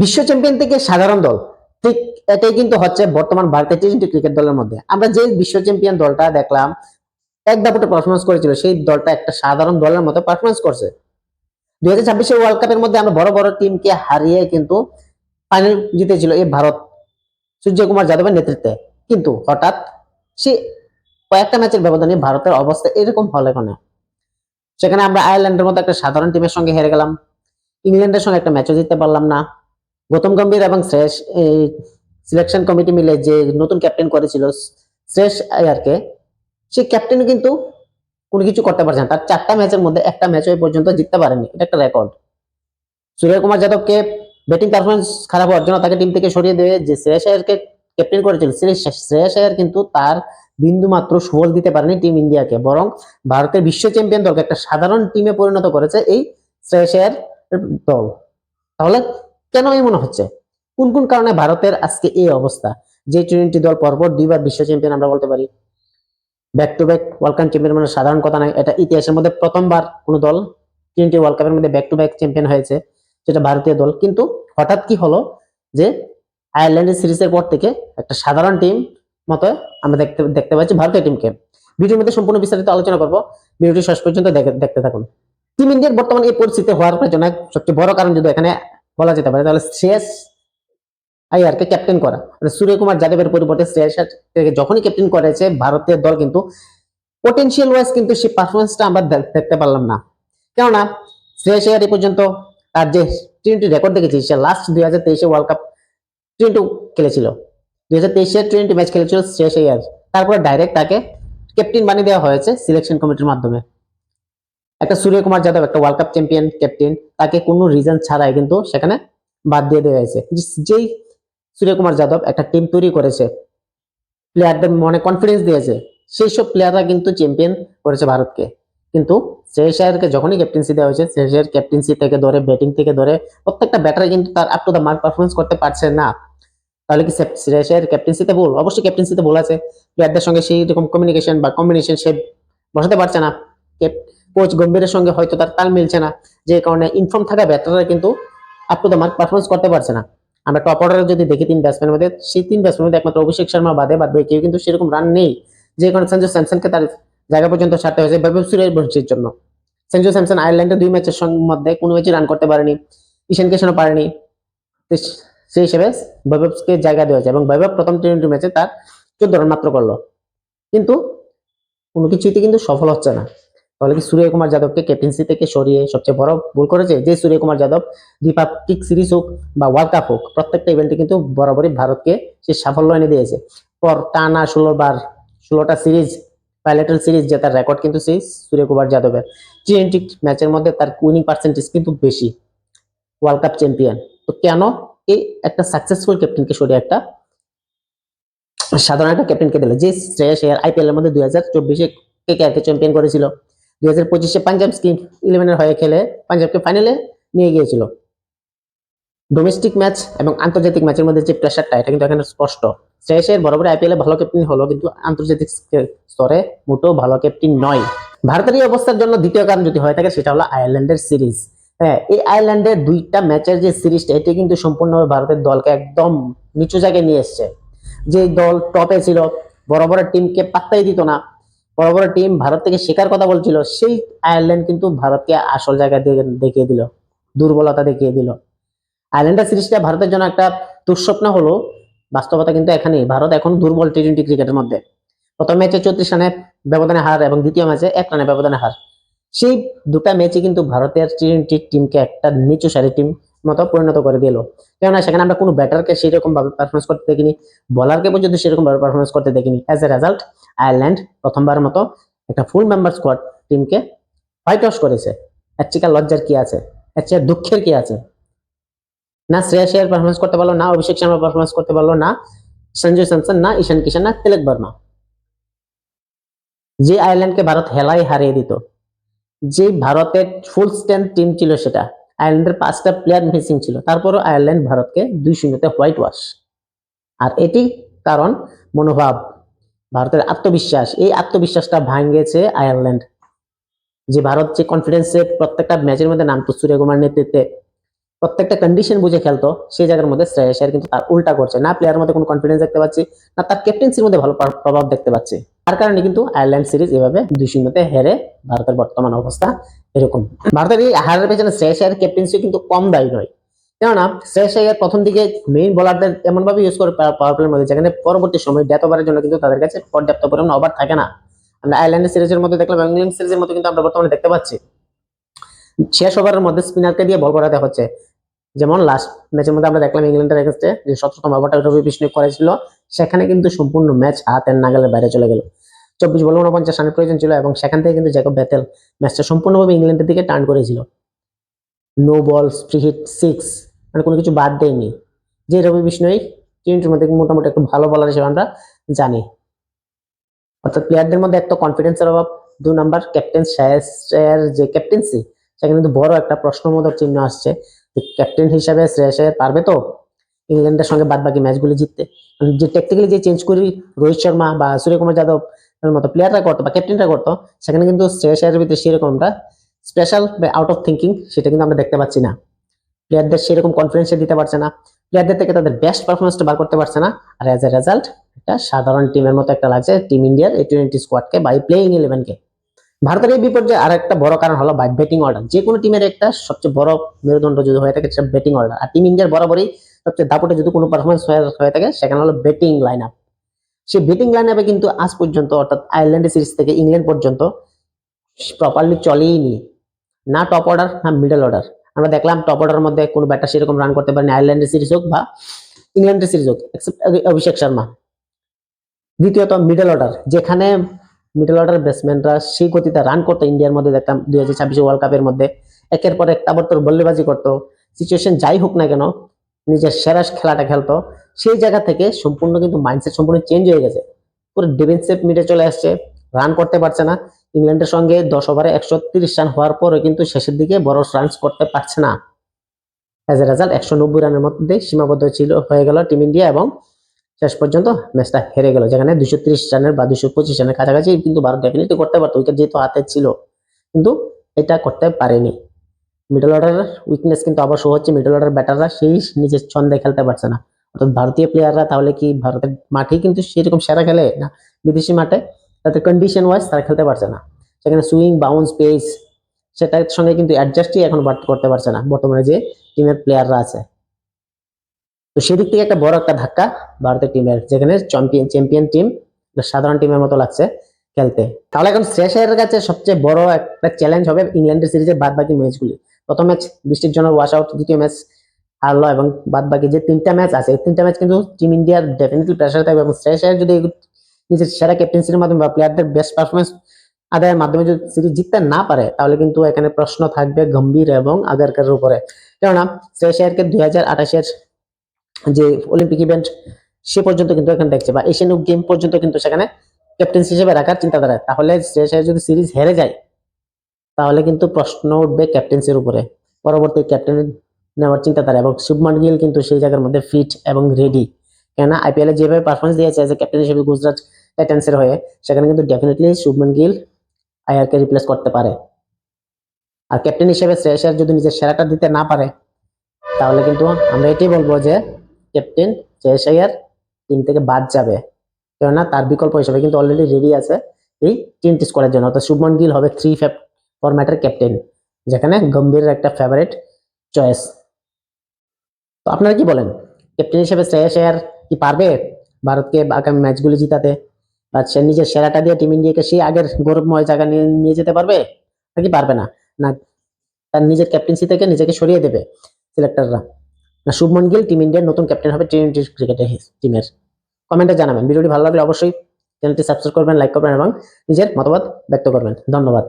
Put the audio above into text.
বিশ্ব চ্যাম্পিয়ন থেকে সাধারণ দল, ঠিক এটাই কিন্তু হচ্ছে বর্তমান ভারতের টি-20 ক্রিকেট দলের মধ্যে। আমরা যে বিশ্ব চ্যাম্পিয়ন দলটা দেখলাম এক দাপটে পারফরমেন্স করেছিল, সেই দলটা একটা সাধারণ দলের মতো পারফরমেন্স করছে। 2026 ওয়ার্ল্ড কাপের মধ্যে আমরা বড় বড় টিমকে হারিয়ে কিন্তু ফাইনাল জিতেছিল এই ভারত, সূর্যকুমার যাদবের নেতৃত্বে। কিন্তু হঠাৎ সে কয়েকটা ম্যাচের ব্যবধানে ভারতের অবস্থা এরকম হলে কেন? সেখানে আমরা আয়ারল্যান্ডের মতো একটা সাধারণ টিমের সঙ্গে হেরে গেলাম, ইংল্যান্ডের সঙ্গে একটা ম্যাচও জিততে পারলাম না। গৌতম গম্ভীর এবং শ্রেয়স সিলেকশন কমিটি মিলে যে নতুন ক্যাপ্টেন করেছিল শ্রেয়স আয়ারকে, সেই ক্যাপ্টেন কিন্তু কোনো কিছু করতে পারছে না। তার 4টা ম্যাচের মধ্যে একটা ম্যাচ ওই পর্যন্ত জিততে পারেনি, এটা একটা রেকর্ড। সূর্যকুমার যাদবকে ব্যাটিং পারফরমেন্স খারাপ হওয়ার জন্য তাকে টিম থেকে সরিয়ে দিয়ে যে শ্রেয়স আয়ারকে ক্যাপ্টেন করেছিল, শ্রেয়স আয়ার কিন্তু তার বিন্দু মাত্র সুফল দিতে পারেনি টিম ইন্ডিয়াকে, বরং ভারতের বিশ্ব চ্যাম্পিয়ন দলকে একটা সাধারণ টিমে পরিণত করেছে এই শ্রেয়স আয়ার দল। তাহলে কেন এই মনে হচ্ছে? কোন কোন কারণে ভারতের আজকে এই অবস্থা? যে টি-20 দল পরপর 2বার বিশ্ব চ্যাম্পিয়ন আমরা বলতে পারি, back to back world cup champion মানে সাধারণ কথা নয়, এটা ইতিহাসের মধ্যে প্রথমবার কোন দল টি-20 ওয়ার্ল্ড কাপের মধ্যে ব্যাক টু ব্যাক চ্যাম্পিয়ন হয়েছে, যেটা ভারতীয় দল। কিন্তু হঠাৎ কি হলো যে আয়ারল্যান্ডের সিরিজের পর থেকে একটা সাধারণ টিম মতো আমরা দেখতে পাচ্ছি ভারতীয় টিমকে। ভিডিওর মধ্যে সম্পূর্ণ বিস্তারিত আলোচনা করব, ভিডিওটি শেষ পর্যন্ত দেখতে থাকুন। টিম ইন্ডিয়ার বর্তমানে এই পরিস্থিতি হওয়ার পেছনে সবচেয়ে বড় কারণ যদি এখানে বলা যেতে পারে, তাহলে শ্রেয়স আয়ারকে ক্যাপ্টেন করা, সূর্যকুমার যাদবের পরিবর্তে শ্রেয়স আয়ারকে যখনই ক্যাপ্টেন করেছে ভারতের দল, কিন্তু পটেনশিয়াল ওয়াইজ কিন্তু সেই পারফরমেন্সটা আমরা দেখতে পারলাম না। কেননা শ্রেয়স আয়ার এই পর্যন্ত তার যে টি-20 রেকর্ড দেখেছি, সে লাস্ট 2023 ওয়ার্ল্ড কাপ টি-20 খেলেছিল, 2023 টি-20 ম্যাচ খেলেছিল শ্রেয়স আয়ার। তারপরে ডাইরেক্ট তাকে ক্যাপ্টেন বানিয়ে দেওয়া হয়েছে সিলেকশন কমিটির মাধ্যমে। একটা সূর্যকুমার যাদব একটা ওয়ার্ল্ড কাপ চ্যাম্পিয়ন ক্যাপ্টেন, তাকে কোনো রিজন ছাড়াই কিন্তু সেখানে বাদ দিয়ে দেওয়া হয়েছে। যেই সূর্যকুমার যাদব একটা টিম তৈরি করেছে, প্লেয়ারদের মনে কনফিডেন্স দিয়েছে, সেই সব প্লেয়াররা কিন্তু চ্যাম্পিয়ন করেছে ভারতকে। কিন্তু শ্রেয়স আয়ারকে যখনই ক্যাপ্টেন্সি দেওয়া হয়েছে, শ্রেয়স আয়ার ক্যাপ্টেন্সি থেকে ধরে ব্যাটিং থেকে ধরে প্রত্যেকটা ব্যাটারে কিন্তু তার up to the mark performance করতে পারছে না। তাহলে কি শ্রেয়স আয়ার ক্যাপ্টেন্সিতে ভুল? অবশ্যই ক্যাপ্টেন্সিতে ভুল আছে। প্লেয়ারদের সঙ্গে সেই রকম কমিউনিকেশন বা কম্বিনেশন সে বসাতে পারছে না। কোচ গম্ভীরের সঙ্গে হয়তো তার তাল মিলছে না, যে কারণে ইনফর্ম থাকা ব্যাটাররা কিন্তু up to the mark performance করতে পারছে না। আমরা টপ অর্ডারে যদি দেখি 3 ব্যাটসম্যানের মধ্যে, সেই 3 ব্যাটসম্যানের মধ্যে একমাত্র অভিষেক শর্মা বাদে কেউ কিন্তু সেরকম রান নেই, যে কারণে সঞ্জু স্যামসনকে তার জায়গা পর্যন্ত ছাড়তে হয়েছে বৈভব সূর্যবংশীর জন্য। সঞ্জু স্যামসন আয়ারল্যান্ডের 2 ম্যাচের মধ্যে কোনো ম্যাচে রান করতে পারেনি, ঈশান কিশনও পারেনি। সেই হিসেবে বৈভবকে জায়গা দেওয়া হয়েছে এবং বৈভব প্রথম টি-20 ম্যাচে তার 14 রান মাত্র করলো, কিন্তু কোনো কিছুতে কিন্তু সফল হচ্ছে না। তাহলে কি সূর্যকুমার যাদবকে ক্যাপ্টেন্সি থেকে সরিয়ে সবচেয়ে বড় ভুল করেছে? যে সূর্যকুমার যাদব দ্বিপাক্ষিক সিরিজ হোক বা ওয়ার্ল্ড কাপ হোক, প্রত্যেকটা ইভেন্টে কিন্তু বরাবরই ভারতকে সে সাফল্য এনে দিয়েছে। পর টানা 16টা সিরিজ বাইলেটারাল সিরিজ জেতার রেকর্ড কিন্তু সেই সূর্যকুমার যাদবের। টি-20 ম্যাচের মধ্যে তার উইনিং পার্সেন্টেজ কিন্তু বেশি, ওয়ার্ল্ড কাপ চ্যাম্পিয়ন। তো কেন এই একটা সাকসেসফুল ক্যাপ্টেনকে সরিয়ে একটা সাধারণ একটা ক্যাপ্টেনকে দিল? যে শ্রেয়স আয়ার আইপিএল এর মধ্যে 2024 কেকেআরকে চ্যাম্পিয়ন করেছিল, 2025 পাঞ্জাব কিংস 11 এর হয়ে খেলে পাঞ্জাবকে ফাইনালে নিয়ে গিয়েছিল। ডোমেস্টিক ম্যাচ এবং আন্তর্জাতিক ম্যাচের মধ্যে যে প্রেশারটা, এটা কিন্তু এখানে স্পষ্ট। শ্রেয়স আয়ার বরাবর আইপিএল এ ভালো ক্যাপ্টেন হলো, কিন্তু আন্তর্জাতিক স্তরে মোটেও ভালো ক্যাপ্টেন নয়। ভারতের এই অবস্থার জন্য দ্বিতীয় কারণ যদি হয়ে থাকে, সেটা হলো আয়ারল্যান্ডের সিরিজ। হ্যাঁ, এই আয়ারল্যান্ডের 2টা ম্যাচের যে সিরিজটা, এটি কিন্তু সম্পূর্ণভাবে ভারতের দলকে একদম নিচু জায়গায় নিয়ে এসছে। যে দল টপে ছিল, বড় বড় টিমকে পাত্তাই দিত না, বড় বড় টিম ভারত থেকে শেখার কথা বলছিল, সেই আয়ারল্যান্ড কিন্তু ভারতকে আসল জায়গা দেখিয়ে দিল, দুর্বলতা দেখিয়ে দিল। আয়ারল্যান্ডের সিরিজটা ভারতের জন্য একটা দুঃস্বপ্ন হলো, বাস্তবতা কিন্তু এখানেই। ভারত এখন দুর্বল টি-20 ক্রিকেটের মধ্যে। প্রথম ম্যাচে 34 রানের ব্যবধানে হার এবং দ্বিতীয় ম্যাচে 1 রানের ব্যবধানে হার। সেই 2টা ম্যাচে কিন্তু ভারতের টি-20 টিমকে একটা নিচু সারি টিম মতো পরিণত করে দিল। কেননা সেখানে আমরা কোনো ব্যাটারকে সেরকম ভাবে পারফরমেন্স করতে দেখিনি, বলারকে পর্যন্ত সেরকম ভাবে পারফরমেন্স করতে দেখিনি। অ্যাজ এ রেজাল্ট আয়ারল্যান্ড প্রথমবারের মতো একটা ফুল মেম্বার স্কোয়াড টিমকে হোয়াইট ওয়াশ করেছে। এর থেকে লজ্জার কি আছে? এর চেয়ে দুঃখের কি আছে? না শ্রেয়স আয়ার পারফরমেন্স করতে পারলো, না অভিষেক শর্মা পারফরমেন্স করতে পারলো, না সঞ্জু স্যামসন, না ঈশান কিশন, না তিলক বর্মা। যে আয়ারল্যান্ডকে ভারত হেলায় হারিয়ে দিত, যে ভারতের ফুল স্ট্রেংথ টিম ছিল, সেটা আয়ারল্যান্ডের 5টা প্লেয়ার মিসিং ছিল, তারপরও আয়ারল্যান্ড ভারতকে 2-0 হোয়াইট ওয়াশ। আর এটি কারণ মনোভাব, ভারতের আত্মবিশ্বাস। এই আত্মবিশ্বাসটা ভাঙিয়েছে আয়ারল্যান্ড। যে ভারত যে কনফিডেন্সে প্রত্যেকটা ম্যাচের মধ্যে নামতো সূর্যকুমার নেতৃত্বে, প্রত্যেকটা কন্ডিশন বুঝে খেলতো, সেই জায়গার মধ্যে শ্রেয়াস আয়ার কিন্তু তার উল্টা করছে। না প্লেয়ারের মধ্যে কোনো কনফিডেন্স দেখতে পাচ্ছি, না তার ক্যাপ্টেন্সির মধ্যে ভালো প্রভাব দেখতে পাচ্ছি। তার কারণে কিন্তু আয়ারল্যান্ড সিরিজ এভাবে 2-0 হেরে ভারতের বর্তমান অবস্থা এরকম। ভারতের এই হারের পেছনে শ্রেয়াস আয়ার ক্যাপ্টেন্সি কিন্তু কম দায়ী নয়। কেননা শ্রেয়াস আয়ার প্রথম দিকে মেইন বোলারদের এমন ভাবে ইউজ করে পাওয়ার প্লের মধ্যে, যেখানে পরবর্তী সময় ডেথ ওভারের জন্য কিন্তু তাদের কাছে পর্যাপ্ত পরিমাণ ওভার থাকে না। আমরা আয়ারল্যান্ড সিরিজের মধ্যে দেখলাম, ইংল্যান্ড সিরিজের মধ্যে কিন্তু আমরা বর্তমানে দেখতে পাচ্ছি শেষ ওভারের মধ্যে স্পিনারকে দিয়ে বল করাতে হচ্ছে। যেমন লাস্ট ম্যাচের মধ্যে আমরা দেখলাম ইংল্যান্ডের এগেইনস্টে যে 17তম ওভারটা রবি বিষ্ণু করেছিল, সেখানে কিন্তু সম্পূর্ণ ম্যাচ হাতের নাগালের বাইরে চলে গেল। 24 বলে 49 রানের প্রয়োজন ছিল এবং সেখান থেকে কিন্তু জ্যাকব বেথেল ম্যাচটা সম্পূর্ণভাবে ইংল্যান্ডের দিকে টার্ন করেছিল। নো বল, ফ্রি হিট, 6, মানে কোনো কিছু বাদ দেয়নি। যে রবি বিষ্ণুই টি-টোয়েন্টির মধ্যে মোটামুটি একটু ভালো বলার হিসেবে আমরা জানি। অর্থাৎ প্লেয়ারদের মধ্যে একটা কনফিডেন্সের অভাব। 2 নাম্বার ক্যাপ্টেন শ্রেয়াসের যে ক্যাপ্টেন্সি, সেখানে কিন্তু বড় একটা প্রশ্নবোধক চিহ্ন আসছে। ক্যাপ্টেন হিসাবে শ্রেয়াস আয়ার পারবে তো ইংল্যান্ডের সঙ্গে বাদ বাকি ম্যাচগুলি জিততে? যে টেকনিক্যালি যে চেঞ্জ করি রোহিত শর্মা বা সূর্যকুমার যাদব এর মতো প্লেয়াররা করতো বা ক্যাপ্টেনরা করতো, সেখানে কিন্তু শ্রেয়াস আয়ারের ভিতরে সেরকমটা স্পেশাল বা আউট অফ থিঙ্কিং সেটা কিন্তু আমরা দেখতে পাচ্ছি না। প্লেয়ারদের সেরকম কনফিডেন্স দিতে পারছে না, প্লেয়ারদের থেকে তাদের বেস্ট পারফরমেন্সটা বার করতে পারছে না। আর এজ এ রেজাল্ট একটা সাধারণ টিমের মতো একটা লাগছে টিম ইন্ডিয়ার A20 স্কোয়াডকে বা প্লেইং 11কে। ভারতের এই বিপর্যয়ে আর একটা বড় কারণ হলো ব্যাটিং অর্ডার। যে কোনো টিমের একটা সবচেয়ে বড় মেরুদণ্ড যদি হয়ে থাকে সেটা ব্যাটিং অর্ডার। আর টিম ইন্ডিয়ার বরাবরই সবচেয়ে দাপটে যদি কোনো পারফরমেন্স হয়ে থাকে সেখানে হলো ব্যাটিং লাইন আপ। সেই ব্যাটিং লাইন আপে কিন্তু আজ পর্যন্ত, অর্থাৎ আয়ারল্যান্ড সিরিজ থেকে ইংল্যান্ড পর্যন্ত প্রপারলি চলেইনি, না টপ অর্ডার না মিডল অর্ডার। আমরা দেখলাম টপ অর্ডারের মধ্যে কোনো ব্যাটার সেরকম রান করতে পারেনি আয়ারল্যান্ডের সিরিজ হোক বা ইংল্যান্ডের সিরিজ হোক, এক্সেপ্ট অভিষেক শর্মা। দ্বিতীয়ত মিডল অর্ডার, যেখানে মিডল অর্ডার ব্যাটসম্যানরা সেই গতিতে রান করতো ইন্ডিয়ার মধ্যে দেখতাম 2026 ওয়ার্ল্ড কাপের মধ্যে একের পর এক তাবড়তোড় বল্লেবাজি করতো, সিচুয়েশন যাই হোক না কেন নিজের সেরা খেলাটা খেলতো। সেই জায়গা থেকে সম্পূর্ণ কিন্তু মাইন্ডসেট সম্পূর্ণ চেঞ্জ হয়ে গেছে। পুরো ডিফেন্সিভ মিডে চলে আসছে, রান করতে পারছে না। ইংল্যান্ডের সঙ্গে 10 ওভারে 130 রান হওয়ার পরে কিন্তু শেষের দিকে বড় রান করতে পারছে না। এজ এ রেজাল্ট 190 রানের মধ্যে সীমাবদ্ধ হয়ে গেল টিম ইন্ডিয়া এবং শেষ পর্যন্ত ম্যাচটা হেরে গেল, যেখানে 230 রানের বা 225 রানের কাছাকাছি কিন্তু ভারত ডেফিনেটলি করতে পারতো, উইকেট যেহেতু হাতে ছিল, কিন্তু এটা করতে পারেনি। মিডল অর্ডারের উইকনেস কিন্তু আবার শো হচ্ছে, মিডল অর্ডার ব্যাটাররা সেই নিজের ছন্দে খেলতে পারছে না। অর্থাৎ ভারতীয় প্লেয়াররা তাহলে কি ভারতের মাঠেই কিন্তু সেরকম সেরা খেলে না বিদেশি মাঠে? তাদের কন্ডিশন ওয়াইজ তারা খেলতে পারছে না, সেখানে সুইং, বাউন্স, পেস সেটার সঙ্গে কিন্তু অ্যাডজাস্টই এখন করতে পারছে না বর্তমানে যে টিমের প্লেয়াররা আছে। তো সেদিক থেকে একটা বড় একটা ধাক্কা ভারতের টিমের, যেখানে চ্যাম্পিয়ন টিম সাধারণ টিমের মতো লাগছে খেলতে। তাহলে এখন শ্রেয়াস আয়ারের কাছে সবচেয়ে বড় একটা চ্যালেঞ্জ হবে ইংল্যান্ডের সিরিজের বাদ বাকি ম্যাচগুলি। প্রথম ম্যাচ বৃষ্টির জন্য ওয়াশ আউট, দ্বিতীয় ম্যাচ হারলো এবং বাদ বাকি যে 3টা ম্যাচ আছে এই 3টা ম্যাচ কিন্তু টিম ইন্ডিয়ার ডেফিনেটলি প্রেসার থাকবে। এবং শ্রেয়াস আয়ার যদি নিজের সেরা ক্যাপ্টেন্সির মাধ্যমে বা প্লেয়ারদের বেস্ট পারফরমেন্স আদায়ের মাধ্যমে যদি সিরিজ জিততে না পারে, তাহলে কিন্তু এখানে প্রশ্ন থাকবে গম্ভীর এবং আগারকারের উপরে। কেননা শ্রেয়াস আয়ারকে 2028-এর যে অলিম্পিক ইভেন্ট সে পর্যন্ত কিন্তু এখানে দেখছে, বা এশিয়ান গেম পর্যন্ত কিন্তু সেখানে ক্যাপ্টেন্স হিসেবে রাখার চিন্তাধারা। তাহলে শ্রেয়াস আয়ার যদি সিরিজ হেরে যায়, তাহলে কিন্তু প্রশ্ন উঠবে ক্যাপ্টেন্সির উপরে, পরবর্তী ক্যাপ্টেন নেওয়ার চিন্তাধারা। এবং শুভমান গিল কিন্তু সেই জায়গার মধ্যে ফিট এবং রেডি, কেননা আইপিএল এ যেভাবে পারফরমেন্স দিয়েছে এজ এ ক্যাপ্টেন হিসেবে গুজরাট টাইটান্সের হয়ে, সেখানে কিন্তু ডেফিনেটলি শুভমান গিল আয়ারকে রিপ্লেস করতে পারে। আর ক্যাপ্টেন হিসেবে শ্রেয়াস আয়ার যদি নিজের সেরাটা দিতে না পারে, তাহলে কিন্তু আমরা এটাই বলবো যে ক্যাপ্টেন শ্রেয়াস আয়ার টিম থেকে বাদ যাবে। কেননা তার বিকল্প হিসেবে কিন্তু অলরেডি রেডি আছে এই টি-20 স্কোয়াডের জন্য। অর্থাৎ শুভমান গিল হবে 3 ফরম্যাটের ক্যাপ্টেন, যেখানে গম্ভীরের একটা ফেভারিট চয়েস। তো আপনারা কি বলেন, ক্যাপ্টেন হিসেবে শ্রেয়াস আয়ার কি পারবে ভারতকে আগামী ম্যাচগুলি জিতাতে, বা সে নিজের সেরাটা দিয়ে টিম ইন্ডিয়াকে সেই আগের গৌরবময় জায়গা নিয়ে যেতে পারবে, নাকি পারবে না? না তার নিজের ক্যাপ্টেন্সি থেকে নিজেকে সরিয়ে দেবে সিলেক্টররা? না শুভমান গিল টিম ইন্ডিয়ার নতুন ক্যাপ্টেন হবে টি-20 ক্রিকেটের টিমের? কমেন্টে জানাবেন। ভিডিওটি ভালো লাগলে অবশ্যই চ্যানেলটি সাবস্ক্রাইব করবেন, লাইক করবেন এবং নিজের মতামত ব্যক্ত করবেন। ধন্যবাদ।